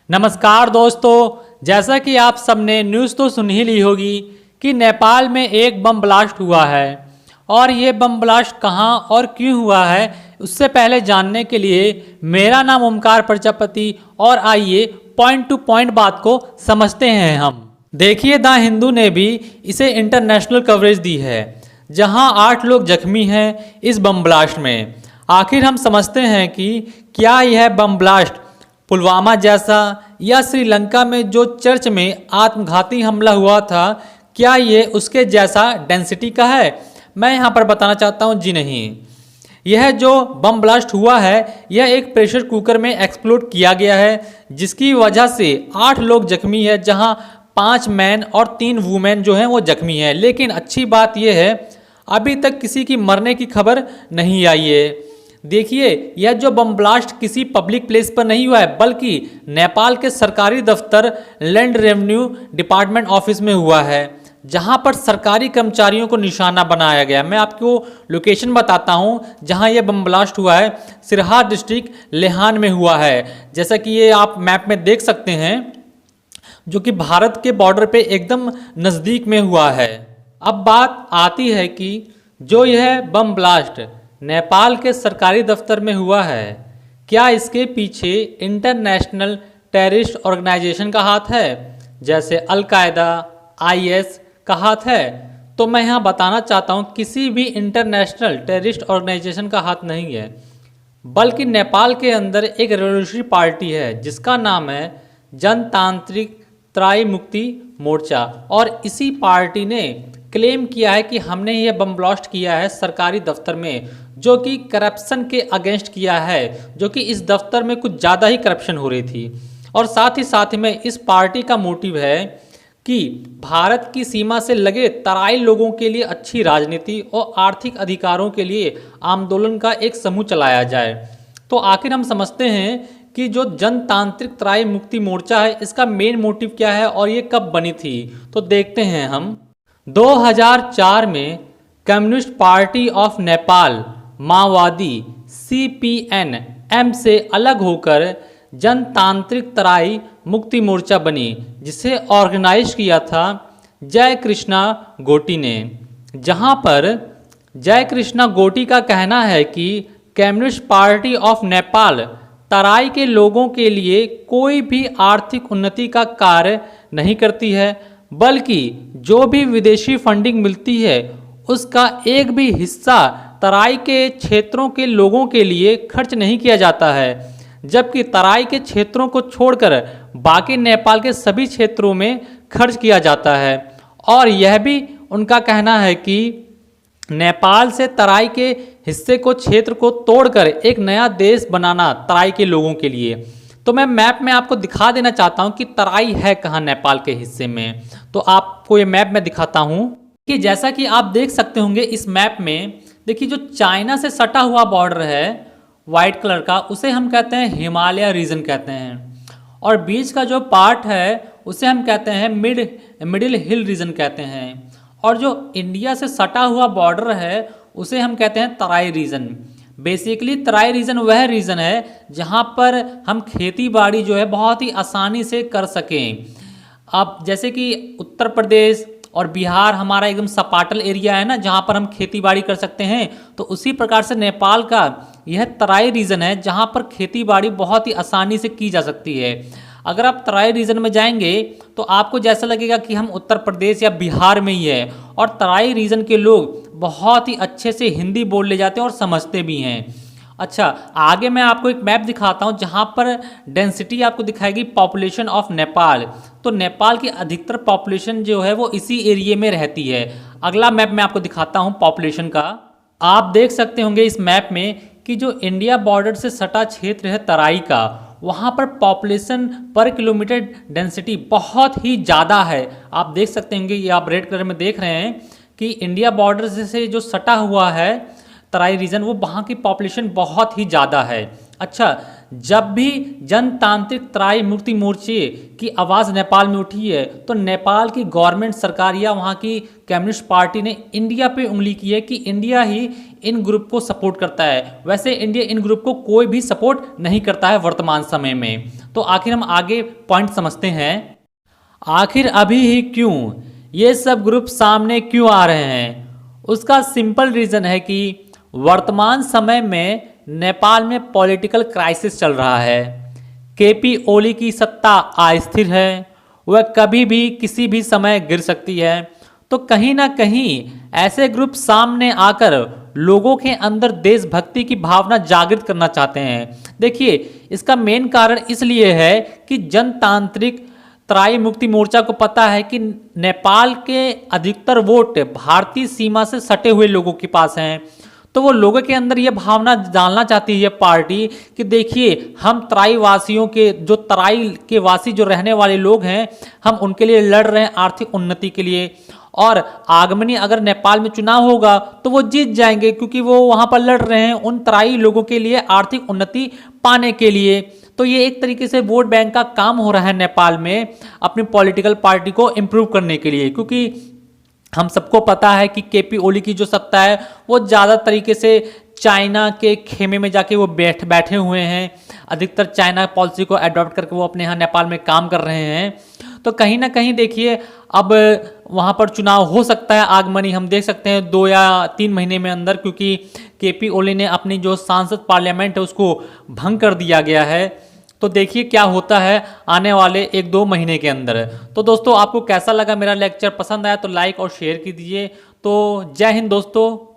नमस्कार दोस्तों, जैसा कि आप सबने न्यूज़ तो सुन ही ली होगी कि नेपाल में एक बम ब्लास्ट हुआ है। और ये बम ब्लास्ट कहाँ और क्यों हुआ है, उससे पहले जानने के लिए मेरा नाम ओमकार प्रजापति और आइए पॉइंट टू पॉइंट बात को समझते हैं हम। देखिए, द हिंदू ने भी इसे इंटरनेशनल कवरेज दी है, जहां 8 लोग जख्मी हैं इस बम ब्लास्ट में। आखिर हम समझते हैं कि क्या यह बम ब्लास्ट पुलवामा जैसा या श्रीलंका में जो चर्च में आत्मघाती हमला हुआ था, क्या ये उसके जैसा डेंसिटी का है? मैं यहाँ पर बताना चाहता हूँ, जी नहीं। यह जो बम ब्लास्ट हुआ है यह एक प्रेशर कुकर में एक्सप्लोड किया गया है, जिसकी वजह से 8 लोग जख्मी है, जहाँ 5 मैन और 3 वुमेन जो हैं वो जख्मी हैं। लेकिन अच्छी बात यह है अभी तक किसी की मरने की खबर नहीं आई है। देखिए, यह जो बम ब्लास्ट किसी पब्लिक प्लेस पर नहीं हुआ है, बल्कि नेपाल के सरकारी दफ्तर लैंड रेवेन्यू डिपार्टमेंट ऑफिस में हुआ है, जहां पर सरकारी कर्मचारियों को निशाना बनाया गया। मैं आपको लोकेशन बताता हूं जहां यह बम ब्लास्ट हुआ है। सिरहा डिस्ट्रिक्ट लेहान में हुआ है, जैसा कि ये आप मैप में देख सकते हैं, जो कि भारत के बॉर्डर पे एकदम नज़दीक में हुआ है। अब बात आती है कि जो यह बम ब्लास्ट नेपाल के सरकारी दफ्तर में हुआ है, क्या इसके पीछे इंटरनेशनल टेररिस्ट ऑर्गेनाइजेशन का हाथ है, जैसे अल-कायदा, IS का हाथ है? तो मैं यहाँ बताना चाहता हूँ किसी भी इंटरनेशनल टेररिस्ट ऑर्गेनाइजेशन का हाथ नहीं है, बल्कि नेपाल के अंदर एक रेवोल्यूशनरी पार्टी है जिसका नाम है जनतांत्रिक त्राई मुक्ति मोर्चा। और इसी पार्टी ने क्लेम किया है कि हमने यह बम ब्लास्ट किया है सरकारी दफ्तर में, जो कि करप्शन के अगेंस्ट किया है, जो कि इस दफ्तर में कुछ ज़्यादा ही करप्शन हो रही थी। और साथ ही में इस पार्टी का मोटिव है कि भारत की सीमा से लगे तराई लोगों के लिए अच्छी राजनीति और आर्थिक अधिकारों के लिए आंदोलन का एक समूह चलाया जाए। तो आखिर हम समझते हैं कि जो जनतांत्रिक त्राई मुक्ति मोर्चा है, इसका मेन मोटिव क्या है और ये कब बनी थी, तो देखते हैं हम। 2004 में कम्युनिस्ट पार्टी ऑफ नेपाल माओवादी CPN-M से अलग होकर जनतांत्रिक तराई मुक्ति मोर्चा बनी, जिसे ऑर्गेनाइज किया था जय कृष्णा गोटी ने। जहां पर जय कृष्णा गोटी का कहना है कि कम्युनिस्ट पार्टी ऑफ नेपाल तराई के लोगों के लिए कोई भी आर्थिक उन्नति का कार्य नहीं करती है, बल्कि जो भी विदेशी फंडिंग मिलती है उसका एक भी हिस्सा तराई के क्षेत्रों के लोगों के लिए खर्च नहीं किया जाता है, जबकि तराई के क्षेत्रों को छोड़कर बाकी नेपाल के सभी क्षेत्रों में खर्च किया जाता है। और यह भी उनका कहना है कि नेपाल से तराई के हिस्से को, क्षेत्र को तोड़कर एक नया देश बनाना तराई के लोगों के लिए। तो मैं मैप में आपको दिखा देना चाहता हूं कि तराई है कहाँ नेपाल के हिस्से में। तो आपको ये मैप में दिखाता हूं कि जैसा कि आप देख सकते होंगे इस मैप में, देखिए जो चाइना से सटा हुआ बॉर्डर है वाइट कलर का, उसे हम कहते हैं हिमालय रीजन कहते हैं। और बीच का जो पार्ट है उसे हम कहते हैं मिडिल हिल रीजन कहते हैं। और जो इंडिया से सटा हुआ बॉर्डर है उसे हम कहते हैं तराई रीजन। बेसिकली तराई रीजन वह रीजन है जहाँ पर हम खेती बाड़ी जो है बहुत ही आसानी से कर सकें। अब जैसे कि उत्तर प्रदेश और बिहार हमारा एकदम सपाटल एरिया है ना, जहाँ पर हम खेती बाड़ी कर सकते हैं, तो उसी प्रकार से नेपाल का यह तराई रीजन है जहाँ पर खेती बाड़ी बहुत ही आसानी से की जा सकती है। अगर आप तराई रीजन में जाएंगे तो आपको जैसा लगेगा कि हम उत्तर प्रदेश या बिहार में ही है। और तराई रीजन के लोग बहुत ही अच्छे से हिंदी बोल ले जाते हैं और समझते भी हैं। अच्छा, आगे मैं आपको एक मैप दिखाता हूं जहां पर डेंसिटी आपको दिखाएगी पॉपुलेशन ऑफ नेपाल। तो नेपाल की अधिकतर पॉपुलेशन जो है वो इसी एरिया में रहती है। अगला मैप मैं आपको दिखाता हूं पॉपुलेशन का। आप देख सकते होंगे इस मैप में कि जो इंडिया बॉर्डर से सटा क्षेत्र है तराई का, वहाँ पर पॉपुलेशन पर किलोमीटर डेंसिटी बहुत ही ज़्यादा है। आप देख सकते होंगे, ये आप रेड कलर में देख रहे हैं कि इंडिया बॉर्डर से जो सटा हुआ है तराई रीजन, वो वहाँ की पॉपुलेशन बहुत ही ज़्यादा है। अच्छा, जब भी जनतांत्रिक त्राई मुक्ति मोर्चे की आवाज़ नेपाल में उठी है तो नेपाल की गवर्नमेंट सरकार या वहाँ की कम्युनिस्ट पार्टी ने इंडिया पे उंगली की है कि इंडिया ही इन ग्रुप को सपोर्ट करता है। वैसे इंडिया इन ग्रुप को कोई भी सपोर्ट नहीं करता है वर्तमान समय में। तो आखिर हम आगे पॉइंट समझते हैं, आखिर अभी ही क्यों ये सब ग्रुप सामने क्यों आ रहे हैं। उसका सिंपल रीज़न है कि वर्तमान समय में नेपाल में पॉलिटिकल क्राइसिस चल रहा है। केपी ओली की सत्ता अस्थिर है, वह कभी भी किसी भी समय गिर सकती है। तो कहीं ना कहीं ऐसे ग्रुप सामने आकर लोगों के अंदर देशभक्ति की भावना जागृत करना चाहते हैं। देखिए, इसका मेन कारण इसलिए है कि जनतांत्रिक त्राई मुक्ति मोर्चा को पता है कि नेपाल के अधिकतर वोट भारतीय सीमा से सटे हुए लोगों के पास हैं। तो वो लोगों के अंदर ये भावना डालना चाहती है पार्टी कि देखिए, हम तराई वासियों के, जो तराई के वासी जो रहने वाले लोग हैं, हम उनके लिए लड़ रहे हैं आर्थिक उन्नति के लिए। और आगमनी अगर नेपाल में चुनाव होगा तो वो जीत जाएंगे, क्योंकि वो वहाँ पर लड़ रहे हैं उन तराई लोगों के लिए आर्थिक उन्नति पाने के लिए। तो ये एक तरीके से वोट बैंक का काम हो रहा है नेपाल में अपनी पॉलिटिकल पार्टी को इम्प्रूव करने के लिए। क्योंकि हम सबको पता है कि केपी ओली की जो सत्ता है वो ज़्यादा तरीके से चाइना के खेमे में जाके वो बैठे हुए हैं। अधिकतर चाइना पॉलिसी को अडॉप्ट करके वो अपने यहाँ नेपाल में काम कर रहे हैं। तो कहीं ना कहीं देखिए, अब वहाँ पर चुनाव हो सकता है आगमनी हम देख सकते हैं 2 या 3 महीने में अंदर, क्योंकि केपी ओली ने अपनी जो सांसद पार्लियामेंट है उसको भंग कर दिया गया है। तो देखिए क्या होता है आने वाले 1-2 महीने के अंदर। तो दोस्तों, आपको कैसा लगा मेरा लेक्चर? पसंद आया तो लाइक और शेयर कीजिए। तो जय हिंद दोस्तों।